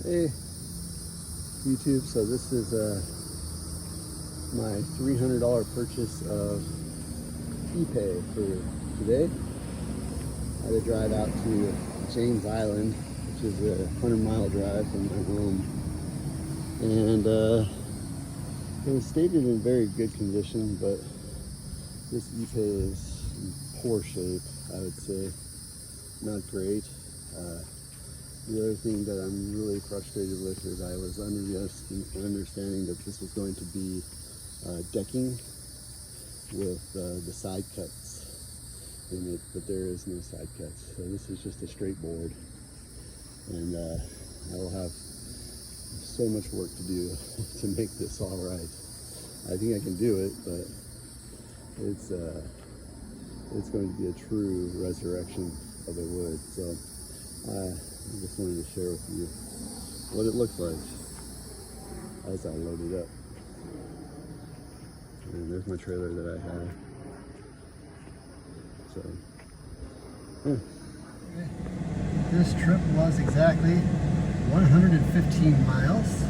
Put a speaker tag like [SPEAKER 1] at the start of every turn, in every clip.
[SPEAKER 1] Hey YouTube, so this is my $300 purchase of ePay for today. I had to drive out to James Island, which is a 100-mile drive from my home, and it was stated in very good condition, but this ePay is in poor shape, I would say. Not great. The other thing that I'm really frustrated with is I was under the understanding that this was going to be decking with the side cuts in it, but there is no side cuts. So this is just a straight board, and I will have so much work to do to make this all right. I think I can do it, but it's going to be a true resurrection of the wood. So I just wanted to share with you what it looks like as I load it up. And there's my trailer that I have. So, This trip was exactly 115 miles.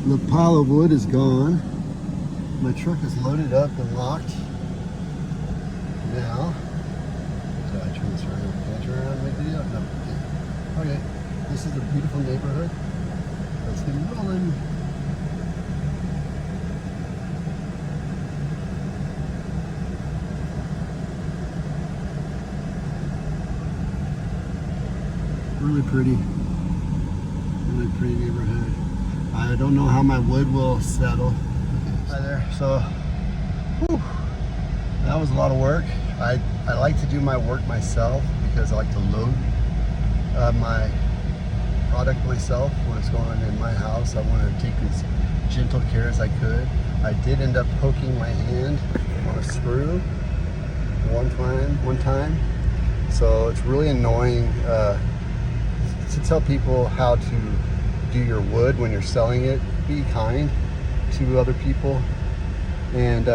[SPEAKER 1] The pile of wood is gone. My truck is loaded up and locked. Now, did I turn this around? Can I turn around and make a video? No. Okay. This is a beautiful neighborhood. Let's get rolling. Really pretty neighborhood. I don't know how my wood will settle. Hi there. So, whew, that was a lot of work. I like to do my work myself because I like to load my product myself when it's going in my house. I want to take as gentle care as I could. I did end up poking my hand on a screw one time. So it's really annoying to tell people how to do your wood when you're selling it. Be kind to other people, and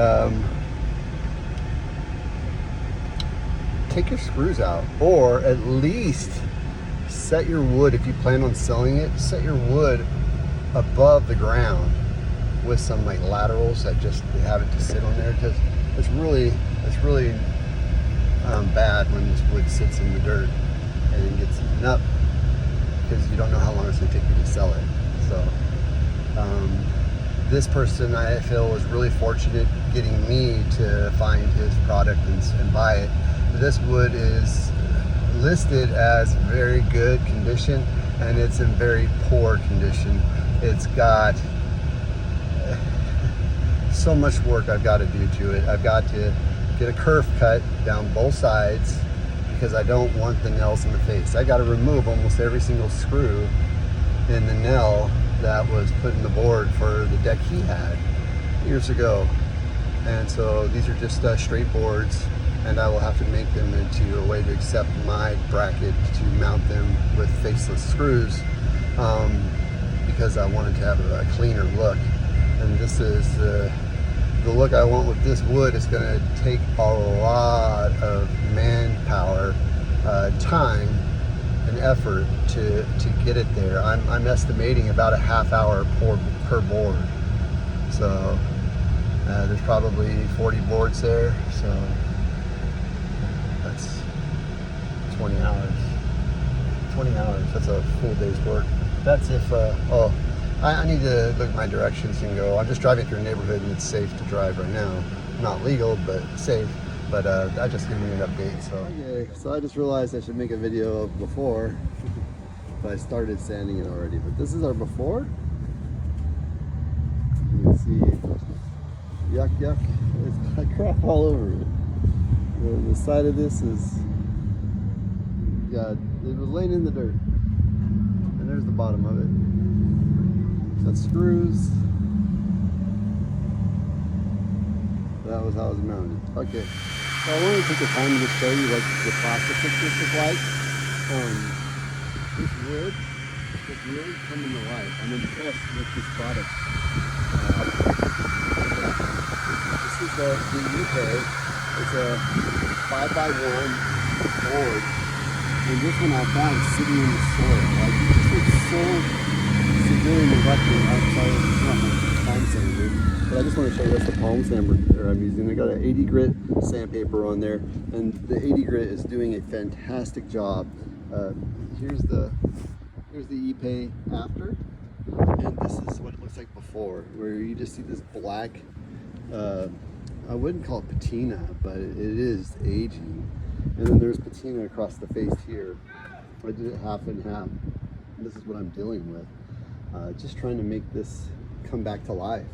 [SPEAKER 1] take your screws out, or at least set your wood, if you plan on selling it, set your wood above the ground with some like laterals that just have it to sit on there, because it's really bad when this wood sits in the dirt and it gets eaten up, because you don't know how long it's going to take you to sell it. So this person, I feel, was really fortunate getting me to find his product and buy it. This wood is listed as very good condition, and it's in very poor condition. It's got so much work I've got to do to it. I've got to get a kerf cut down both sides because I don't want the nails in the face. I got to remove almost every single screw in the nail that was put in the board for the deck he had years ago. And so these are just straight boards, and I will have to make them into a way to accept my bracket to mount them with faceless screws, because I wanted to have a cleaner look. And this is the look I want with this wood. Is going to take a lot of manpower, time, and effort to get it there. I'm estimating about a half hour per board. So there's probably 40 boards there. So that's 20 hours. 20 hours, that's a full day's work. That's if, I need to look at my directions and go. I'm just driving through a neighborhood and it's safe to drive right now. Not legal, but safe. But I just gave me an update, so. Okay, so I just realized I should make a video of before, but I started sanding it already. But this is our before. You can see, yuck, yuck. It's got crap all over it. The side of this is, it was laying in the dirt. And there's the bottom of it. Got screws. That was how it was mounted. Okay, so I wanted to take the time to just show you what the plastic pictures look like. This wood is really coming to life. I'm impressed with this product. This is the UK. It's a 5x1 board And this one I found sitting in the soil. Like, this was so severely neglected. I'm sorry, it's not my palm sander. But I just want to show you that's the palm sander I'm using. I got an 80 grit sandpaper on there, and the 80 grit is doing a fantastic job. Here's the Ipe after, and this is what it looks like before, where you just see this black, I wouldn't call it patina, but it is aging. And then there's patina across the face here. I did it half and half. And this is what I'm dealing with. Just trying to make this come back to life.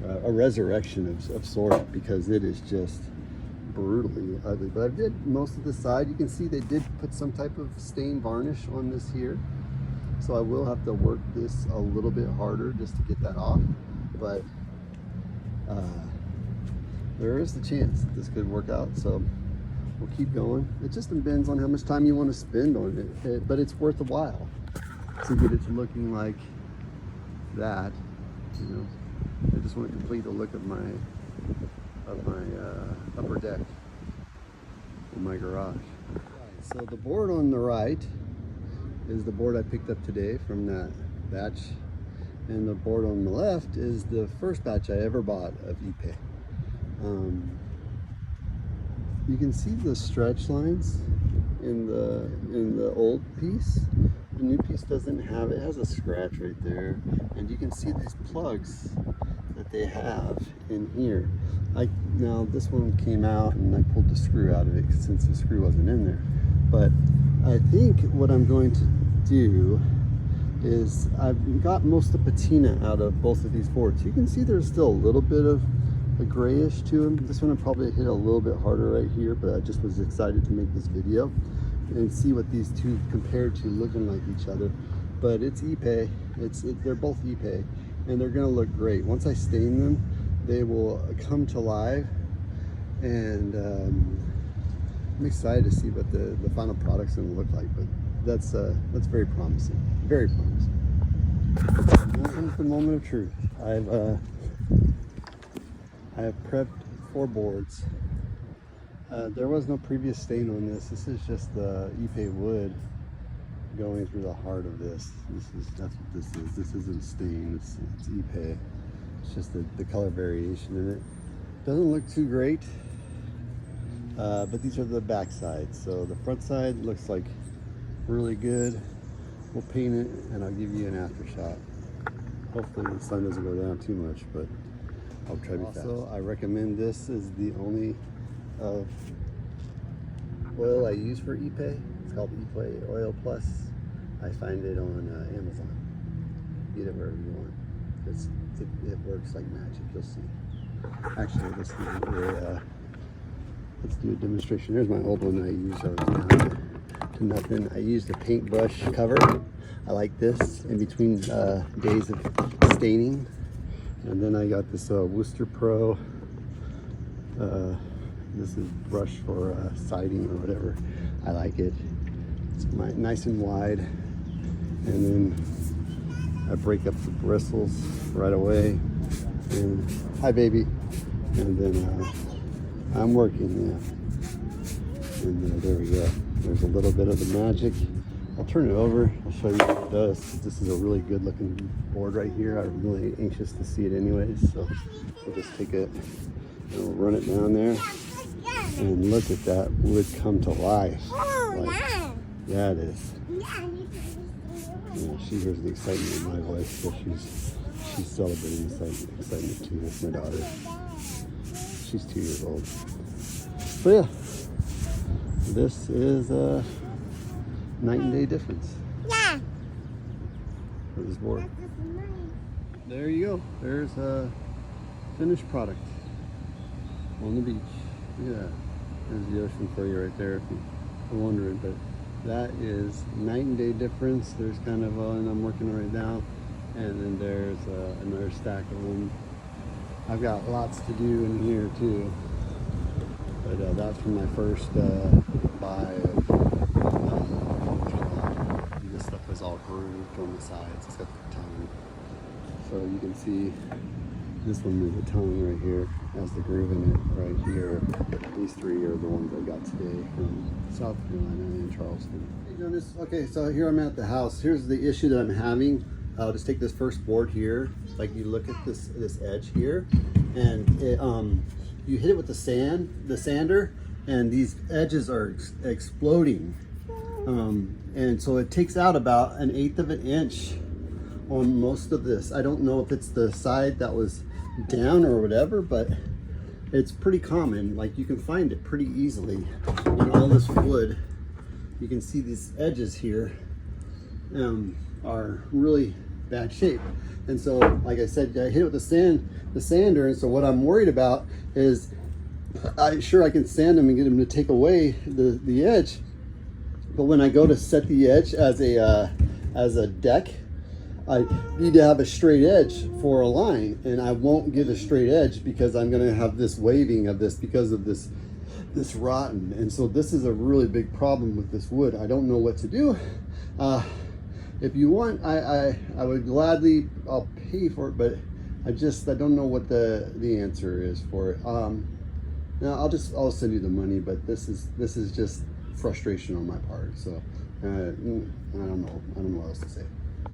[SPEAKER 1] A resurrection of sort, because it is just brutally ugly. But I did most of the side. You can see they did put some type of stain varnish on this here. So I will have to work this a little bit harder just to get that off. But there is the chance that this could work out. So we'll keep going. It just depends on how much time you want to spend on it, but it's worth a while to get it to looking like that. You know, I just want to complete the look of my upper deck in my garage. So the board on the right is the board I picked up today from that batch, and the board on the left is the first batch I ever bought of Ipe. You can see the stretch lines in the old piece. The new piece doesn't have it. It has a scratch right there, and you can see these plugs that they have in here. Now this one came out and I pulled the screw out of it since the screw wasn't in there. But I think what I'm going to do is I've got most of the patina out of both of these boards. You can see there's still a little bit of a grayish to them. This one I probably hit a little bit harder right here, but I just was excited to make this video and see what these two compared to looking like each other. But it's Ipe, they're both Ipe, and they're gonna look great. Once I stain them, they will come to life, and I'm excited to see what the final product's gonna look like. But that's very promising, very promising. Now comes the moment of truth. I have prepped 4 boards. There was no previous stain on this. This is just the Ipe wood going through the heart of this. That's what this is. This isn't stain. It's Ipe. It's just the color variation in it. Doesn't look too great, but these are the back sides. So the front side looks like really good. We'll paint it, and I'll give you an after shot. Hopefully the sun doesn't go down too much, but I'll try to be fast. Also, I recommend this is the only oil I use for Ipe. It's called Ipe Oil Plus. I find it on Amazon. Get it wherever you want. It works like magic. You'll see. Actually, let's do a demonstration. Here's my old one that I used. I was down to nothing. I used a paintbrush cover. I like this in between days of staining. And then I got this Worcester Pro. This is brush for siding or whatever. I like it. It's nice and wide. And then I break up the bristles right away. And hi, baby. And then I'm working. Yeah. And there we go. There's a little bit of the magic. I'll turn it over. I'll show you what it does. This is a really good looking board right here. I'm really anxious to see it anyways. So we'll just take it and we'll run it down there. And look at that wood come to life. Like, yeah, it is. Yeah, she hears the excitement in my voice, so she's celebrating excitement too. That's my daughter. She's 2 years old. But yeah, this is a night and day difference. Yeah. For this board. There you go. There's a finished product on the beach. Look at that. There's the ocean for you right there if you're wondering. But that is night and day difference. There's kind of one I'm working on right now. And then there's another stack of them. I've got lots to do in here too. But that's from my first buy of this stuff was all grooved on the sides. It's got the tongue. So you can see This one with the tongue right here has the groove in it right here. These three are the ones I got today from South Carolina and Charleston. Hey Jonas, okay, so here I'm at the house. Here's the issue that I'm having. I'll just take this first board here. Like you look at this edge here, and it, you hit it with the sander, and these edges are exploding. And so it takes out about 1/8 of an inch on most of this. I don't know if it's the side that was down or whatever, but it's pretty common. Like you can find it pretty easily in all this wood. You can see these edges here are really bad shape. And so, like I said, I hit it with the sander. And so what I'm worried about is I can sand them and get them to take away the edge. But when I go to set the edge as a deck, I need to have a straight edge for a line, and I won't get a straight edge because I'm going to have this waving of this because of this rotten. And so this is a really big problem with this wood. I don't know what to do. If you want, I would gladly, I'll pay for it, but I don't know what the answer is for it. Now I'll send you the money, but this is just frustration on my part. So I don't know what else to say.